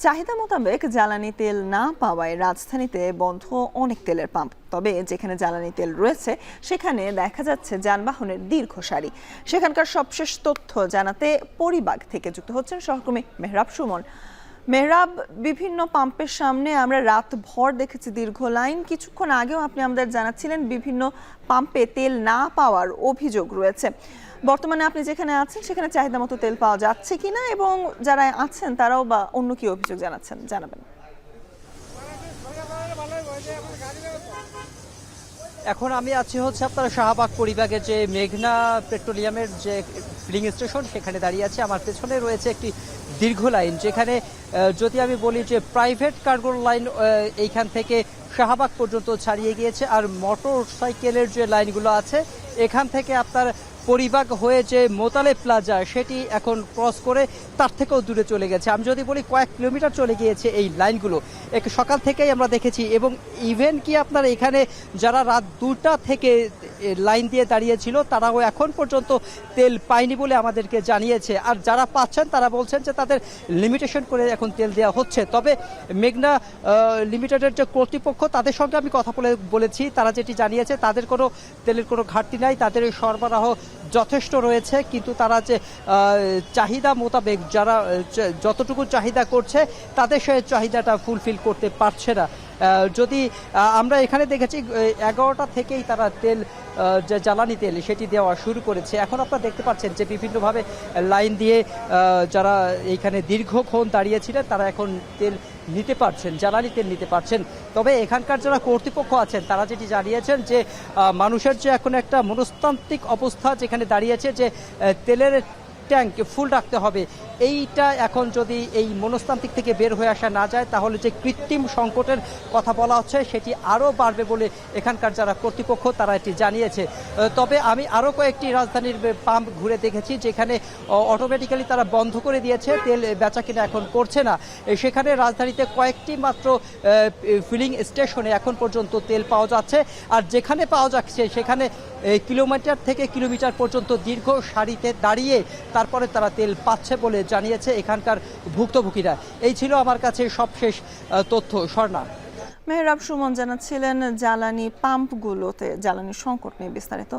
চাহিদা মোতাবেক জ্বালানি তেল না পাওয়ায় রাজধানীতে বন্ধ অনেক তেলের পাম্প। তবে যেখানে জ্বালানি তেল রয়েছে সেখানে দেখা যাচ্ছে যানবাহনের দীর্ঘ সারি। সেখানকার সবশেষ তথ্য জানাতে পরিবাগ থেকে যুক্ত হচ্ছেন সহকর্মী মেহরাব সুমন। মেহরাব, বিভিন্ন পাম্পের সামনে আমরা রাত ভর দেখেছি দীর্ঘ লাইন। কিছুক্ষণ আগেও আপনি আমাদের জানাচ্ছিলেন বিভিন্ন পাম্পে তেল না পাওয়ার অভিযোগ রয়েছে। বর্তমানে আপনি যেখানে আছেন সেখানে চাহিদা মতো তেল পাওয়া যাচ্ছে কিনা এবং যারা আছেন তারাও বা অন্য কি অভিযোগ জানাবেন। এখন আমি আছি আপনার শাহবাগ পরিবাগের যে মেঘনা পেট্রোলিয়ামের যে ফিলিং স্টেশন, সেখানে দাঁড়িয়ে আছে। আমার পেছনে রয়েছে একটি দীর্ঘ লাইন, যেখানে যদি আমি বলি যে প্রাইভেট কার্গোর লাইন এইখান থেকে শাহবাগ পর্যন্ত ছাড়িয়ে গিয়েছে, আর মোটর সাইকেলের যে লাইনগুলো আছে এখান থেকে আপনার পরিবাগ হয়ে যে মোতালে প্লাজা সেটি এখন ক্রস করে তার থেকেও দূরে চলে গেছে। আমি যদি বলি কয়েক কিলোমিটার চলে গিয়েছে এই লাইনগুলো, সকাল থেকেই আমরা দেখেছি। এবং ইভেন কি আপনার এখানে যারা রাত 2টা থেকে লাইন দিয়ে দাঁড়িয়েছিল তারাও এখন পর্যন্ত তেল পায়নি বলে আমাদেরকে জানিয়েছে। আর যারা পাচ্ছেন তারা বলছেন যে তাদের লিমিটেশন করে এখন তেল দেওয়া হচ্ছে। তবে মেঘনা লিমিটেডের যে কর্তৃপক্ষ, তাদের সঙ্গে আমি কথা বলেছি, তারা যেটি জানিয়েছে তাদের কোনো তেলের কোনো ঘাটতি নাই, তাদের সরবরাহ যথেষ্ট রয়েছে। কিন্তু তারা যে চাহিদা মোতাবেক যারা যতটুকু চাহিদা করছে তাদের সে চাহিদাটা ফুলফিল করতে পারছে না। যদি আমরা এখানে দেখেছি 11টা থেকেই তারা তেল যে জ্বালানি তেল সেটি দেওয়া শুরু করেছে। এখন আপনারা দেখতে পাচ্ছেন যে বিভিন্নভাবে লাইন দিয়ে যারা এইখানে দীর্ঘক্ষণ দাঁড়িয়েছিলেন তারা এখন তেল নিতে পারছেন, জ্বালানি তেল নিতে পারছেন। তবে এখানকার যারা কর্তৃপক্ষ আছেন তারা যেটি জানিয়েছেন যে মানুষের যে এখন একটা মনস্তান্ত্রিক অবস্থা যেখানে দাঁড়িয়েছে, যে তেলের ট্যাঙ্ক ফুল রাখতে হবে, এইটা এখন যদি এই মনস্তান্ত্রিক থেকে বের হয়ে আসা না যায় তাহলে যে কৃত্রিম সংকটের কথা বলা হচ্ছে সেটি আরও বাড়বে বলে এখানকার যারা কর্তৃপক্ষ তারা এটি জানিয়েছে। তবে আমি আরও কয়েকটি রাজধানীর পাম্প ঘুরে দেখেছি যেখানে অটোমেটিক্যালি তারা বন্ধ করে দিয়েছে, তেল বেচা কিনা এখন করছে না। সেখানে রাজধানীতে কয়েকটি মাত্র ফিলিং স্টেশনে এখন পর্যন্ত তেল পাওয়া যাচ্ছে। আর যেখানে পাওয়া যাচ্ছে সেখানে কিলোমিটার থেকে কিলোমিটার পর্যন্ত দীর্ঘ সারিতে দাঁড়িয়ে তারপরে তারা তেল পাচ্ছে বলে জানিয়েছে এখানকার ভুক্তভোগীরা। এই ছিল আমার কাছে সবশেষ তথ্য। স্বর্ণা। মেহরাব সুমন জানাচ্ছিলেন জ্বালানি পাম্পগুলোতে জ্বালানি সংকট নিয়ে বিস্তারিত।